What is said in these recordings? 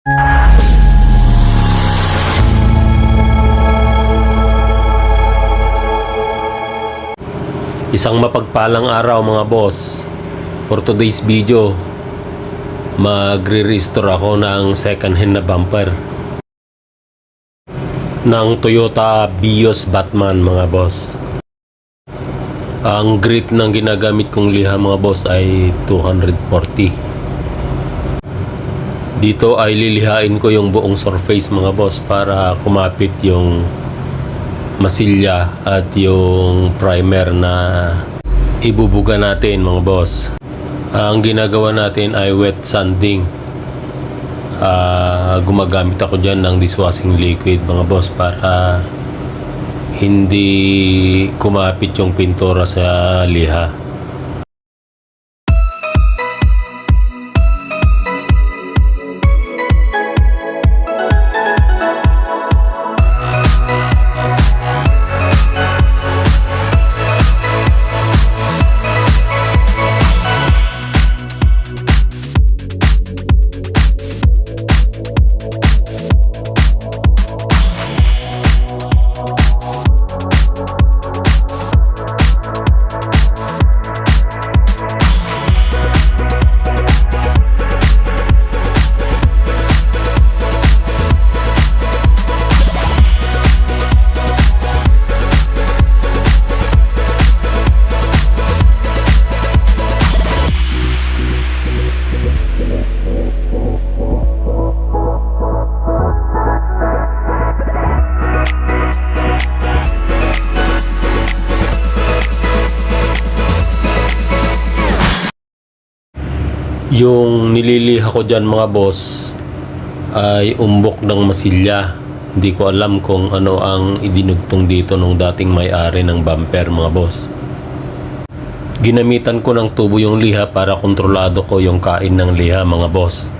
Isang mapagpalang araw mga boss. For today's video, magre-restore ako ng second hand na bumper ng Toyota Vios Batman mga boss. Ang grit ng ginagamit kong liha mga boss ay 240. Dito ay lilihain ko yung buong surface mga boss para kumapit yung masilya at yung primer na ibubuga natin mga boss. Ang ginagawa natin ay wet sanding. Gumagamit ako dyan ng dishwashing liquid mga boss para hindi kumapit yung pintura sa liha. Yung nililiha ko dyan mga boss ay umbok ng masilya. Hindi ko alam kung ano ang idinugtong dito nung dating may-ari ng bumper mga boss. Ginamitan ko ng tubo yung liha para kontrolado ko yung kain ng liha mga boss.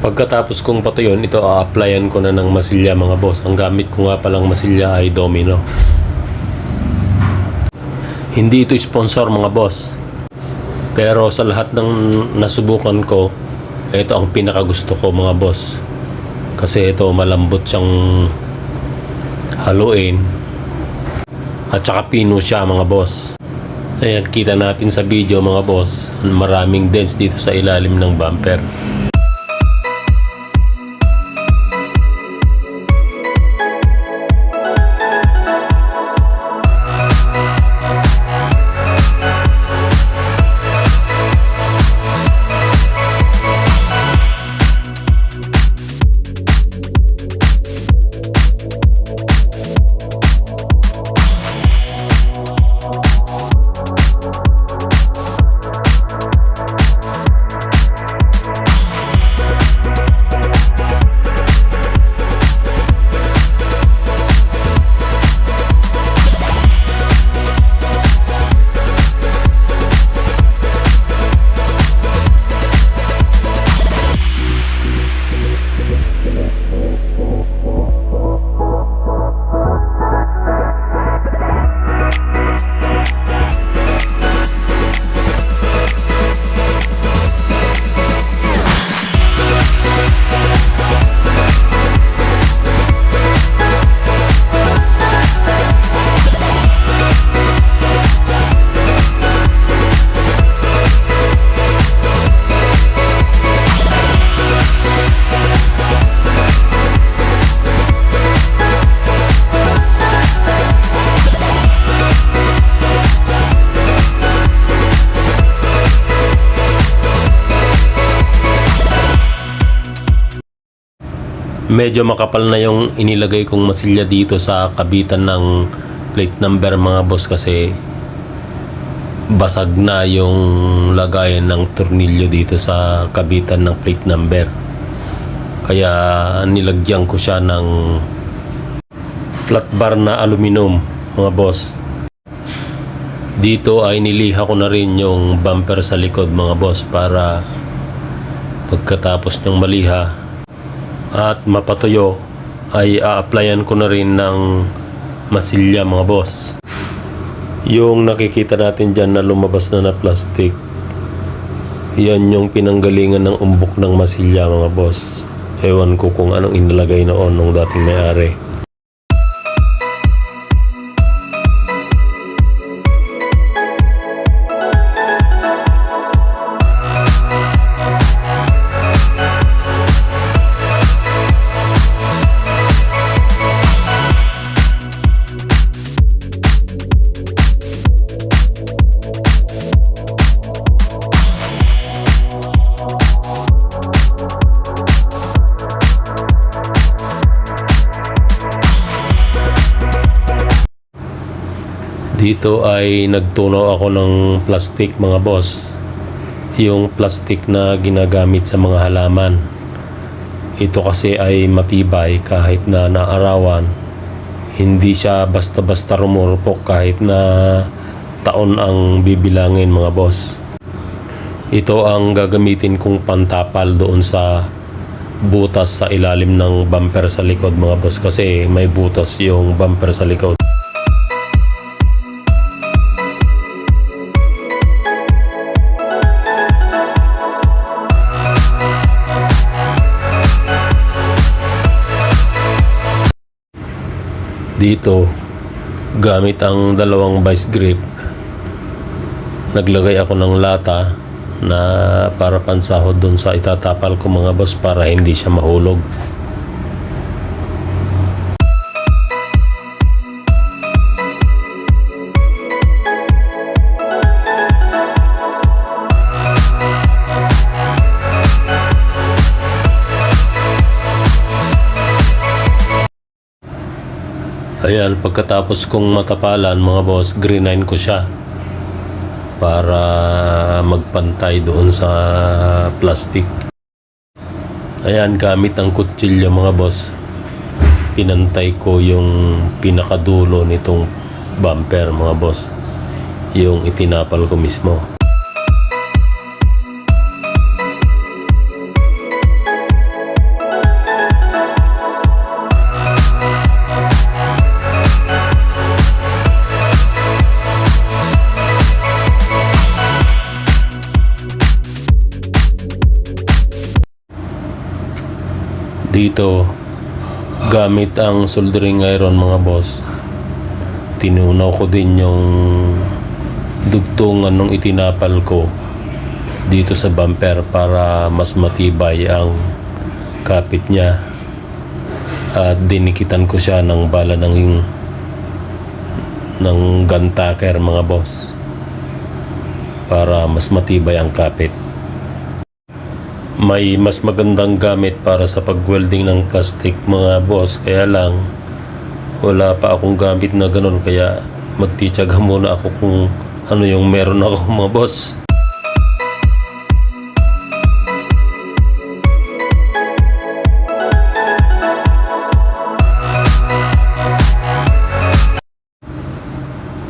Pagkatapos kong patuyon, ito a-applyan ko na ng masilya mga boss. Ang gamit ko nga palang masilya ay Domino. Hindi ito sponsor mga boss. Pero sa lahat ng nasubukan ko, ito ang pinakagusto ko mga boss. Kasi ito malambot siyang haluin. At saka pino siya mga boss. Ayan, kita natin sa video mga boss. Maraming dents dito sa ilalim ng bumper. Medyo makapal na yung inilagay kong masilya dito sa kabitan ng plate number mga boss, kasi basag na yung lagayan ng tornilyo dito sa kabitan ng plate number. Kaya nilagyan ko siya ng flat bar na aluminum mga boss. Dito ay niliha ko na rin yung bumper sa likod mga boss, para pagkatapos ng maliha at mapatuyo ay a-applyan ko na rin ng masilya mga boss. Yung nakikita natin dyan na lumabas na plastic, yan yung pinanggalingan ng umbok ng masilya mga boss. Ewan ko kung anong inilagay noon nung dating may-ari. Dito ay nagtunaw ako ng plastic mga boss. Yung plastic na ginagamit sa mga halaman. Ito kasi ay matibay kahit na naarawan. Hindi siya basta-basta rumurupok kahit na taon ang bibilangin mga boss. Ito ang gagamitin kong pantapal doon sa butas sa ilalim ng bumper sa likod mga boss, kasi may butas yung bumper sa likod. Dito, gamit ang dalawang vice grip, naglagay ako ng lata na para pansahod dun sa itatapal ko mga boss, para hindi siya mahulog. Ayan, pagkatapos kong matapalan mga boss, greenine ko siya para magpantay doon sa plastic. Ayan, gamit ang kutsilyo mga boss, pinantay ko yung pinakadulo nitong bumper mga boss, yung itinapal ko mismo. Dito, gamit ang soldering iron mga boss, tinunaw ko din yung dugtungan ng itinapal ko dito sa bumper para mas matibay ang kapit niya, at dinikitan ko siya ng bala ng gun tacker mga boss, para mas matibay ang kapit. May mas magandang gamit para sa pag-welding ng plastic mga boss, kaya lang wala pa akong gamit na ganun, kaya magtitiyaga muna ako kung ano yung meron ako mga boss.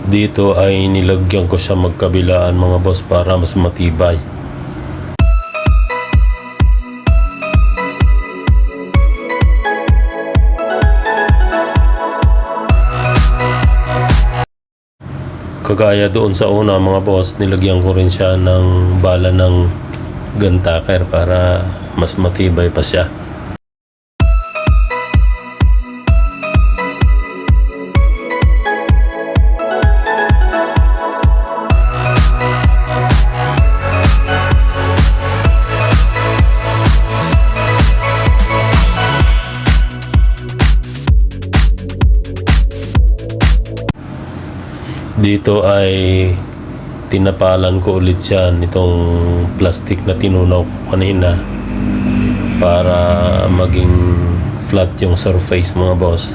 Dito ay nilagyan ko siya magkabilaan mga boss para mas matibay. Kagaya doon sa una mga boss, nilagyan ko rin siya ng bala ng gun tacker para mas matibay pa siya. Dito ay tinapalan ko ulit siya nitong plastic na tinunaw ko kanina para maging flat yung surface mga boss.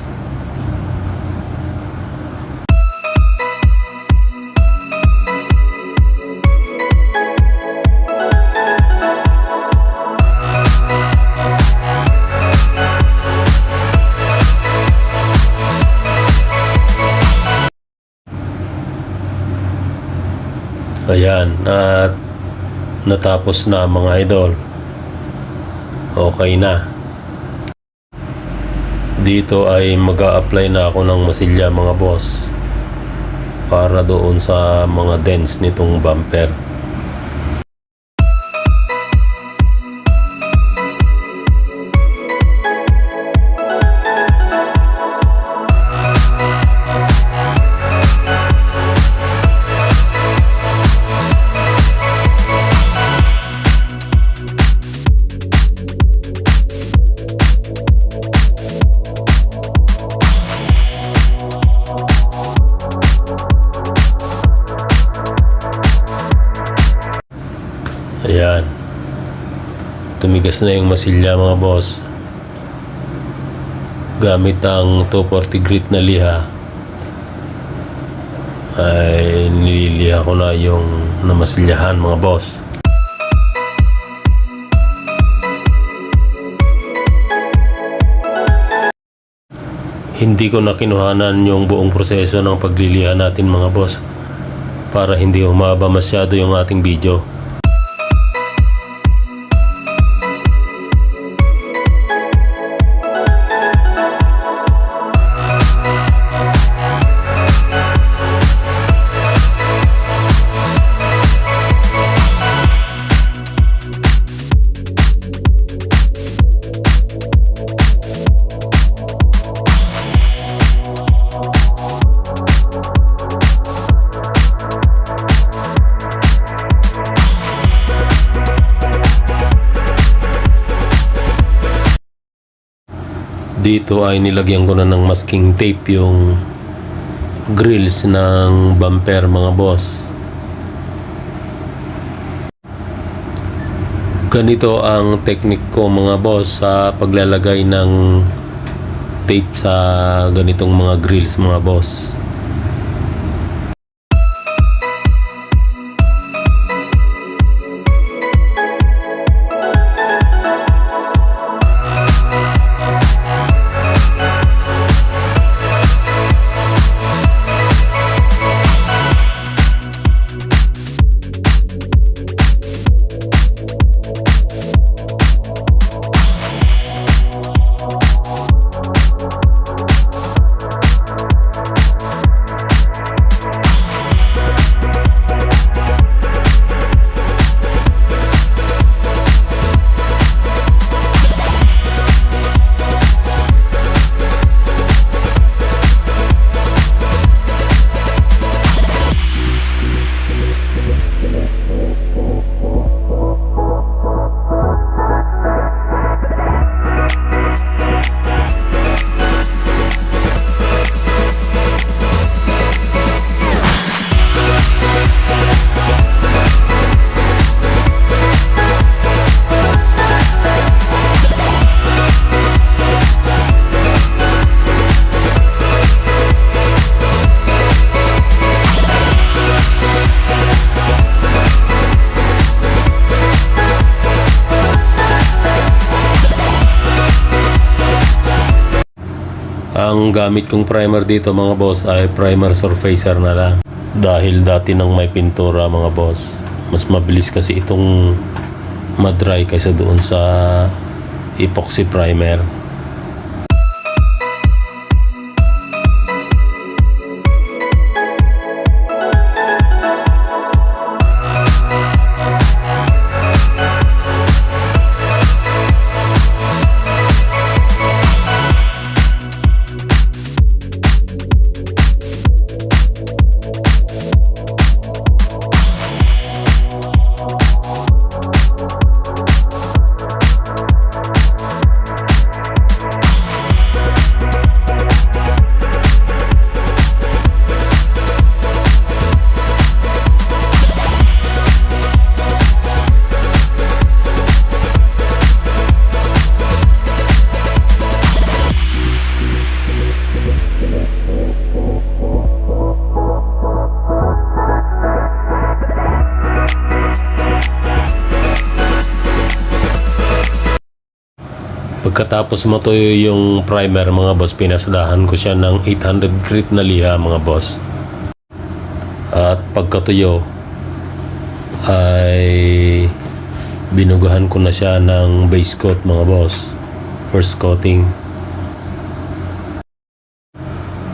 Ayan, at natapos na mga idol. Okay na. Dito ay mag-a-apply na ako ng masilya mga boss para doon sa mga dents nitong bumper. Ayan. Tumigas na yung masilya mga boss. Gamit ang 240 grit na liha ay nililiha ko na yung namasilyahan mga boss. Hindi ko na kinuhanan yung buong proseso ng pagliliha natin mga boss para hindi humaba masyado yung ating video. Dito ay nilagyan ko na ng masking tape yung grills ng bumper mga boss. Ganito ang technique ko mga boss sa paglalagay ng tape sa ganitong mga grills mga boss. Ang gamit kong primer dito mga boss ay primer surfacer na lang. Dahil dati nang may pintura mga boss, mas mabilis kasi itong madry kaysa doon sa epoxy primer. Pagkatapos matuyo yung primer mga boss, pinasadahan ko siya ng 800 grit na liha mga boss. At pagkatuyo ay binugahan ko na siya ng base coat mga boss. First coating.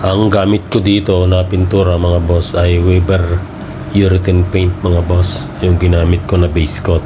Ang gamit ko dito na pintura mga boss ay Weber urethane paint mga boss. Yung ginamit ko na base coat.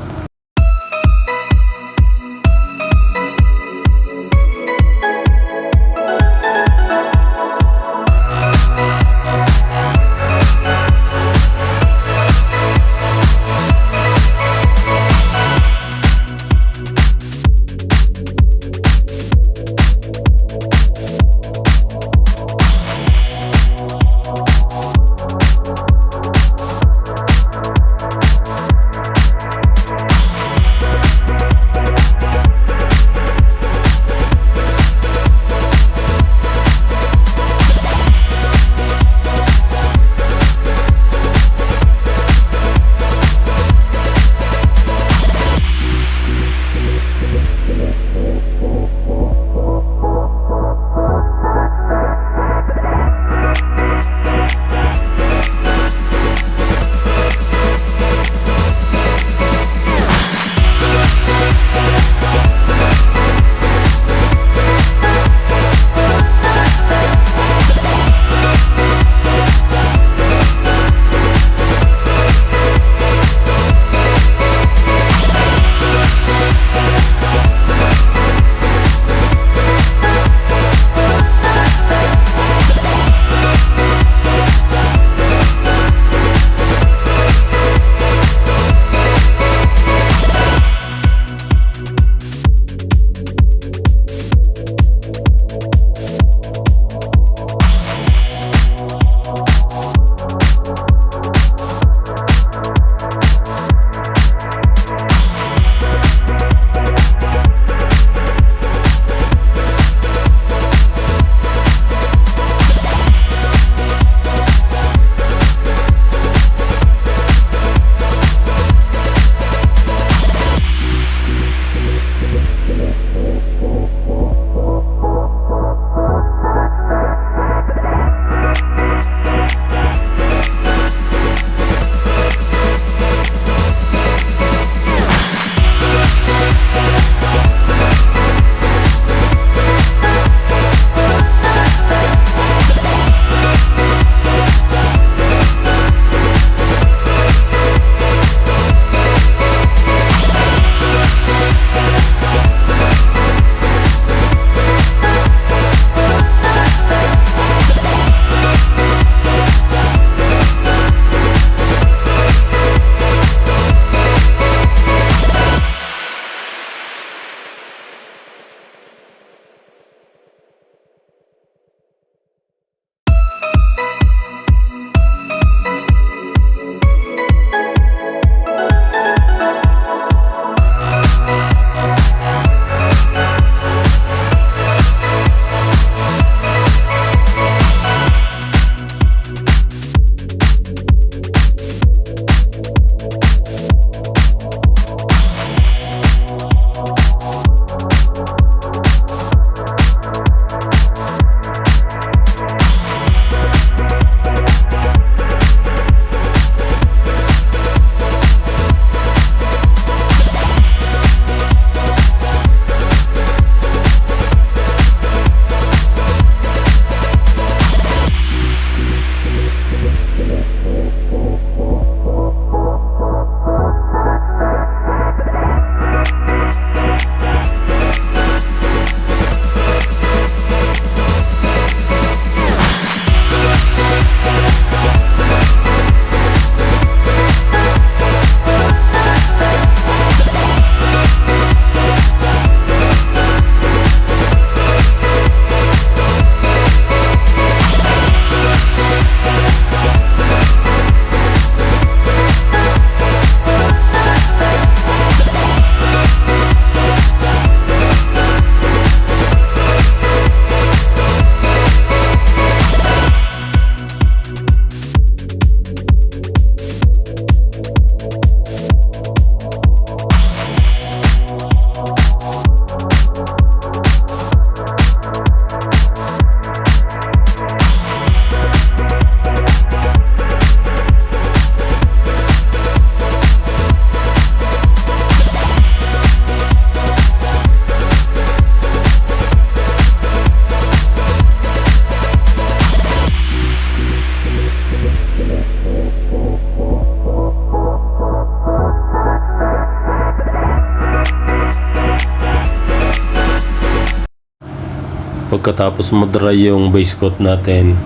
Pagkatapos mag-dry yung base coat natin,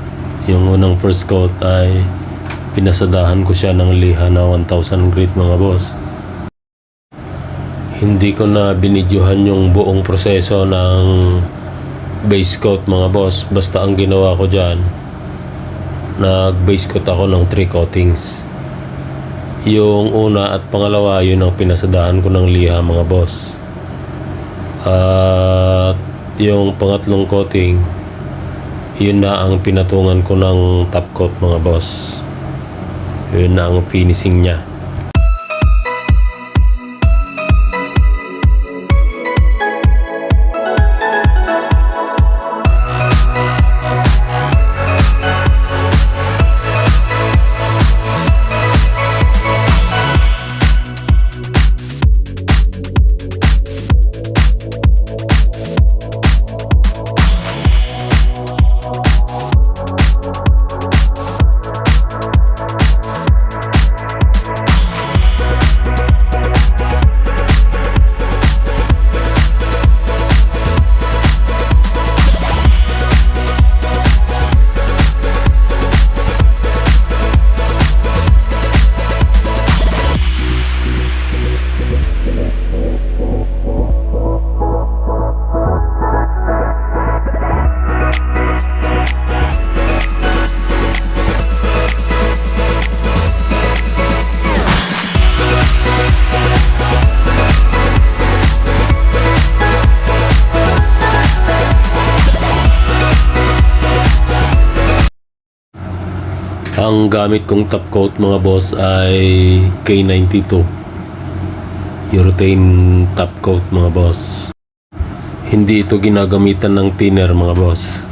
yung unang first coat ay pinasadahan ko siya ng liha na 1000 grit mga boss. Hindi ko na binidyohan yung buong proseso ng base coat mga boss. Basta ang ginawa ko dyan, nag base coat ako ng 3 coatings. Yung una at pangalawa, yun ang pinasadahan ko ng liha mga boss. At yung pangatlong coating, yun na ang pinatungan ko ng top coat mga boss. Yun na ang finishing niya. Ang gamit kong top coat mga boss ay K92 urethane top coat mga boss. Hindi ito ginagamitan ng thinner mga boss.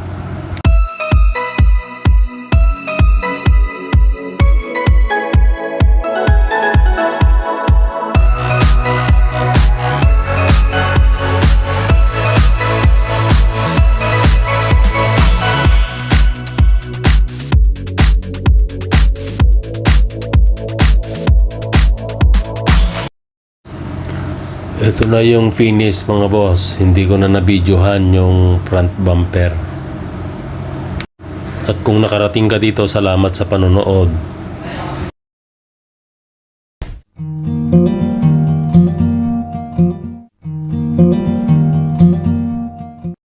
Ito na yung finish mga boss. Hindi ko na nabidyohan yung front bumper. At kung nakarating ka dito, salamat sa panonood.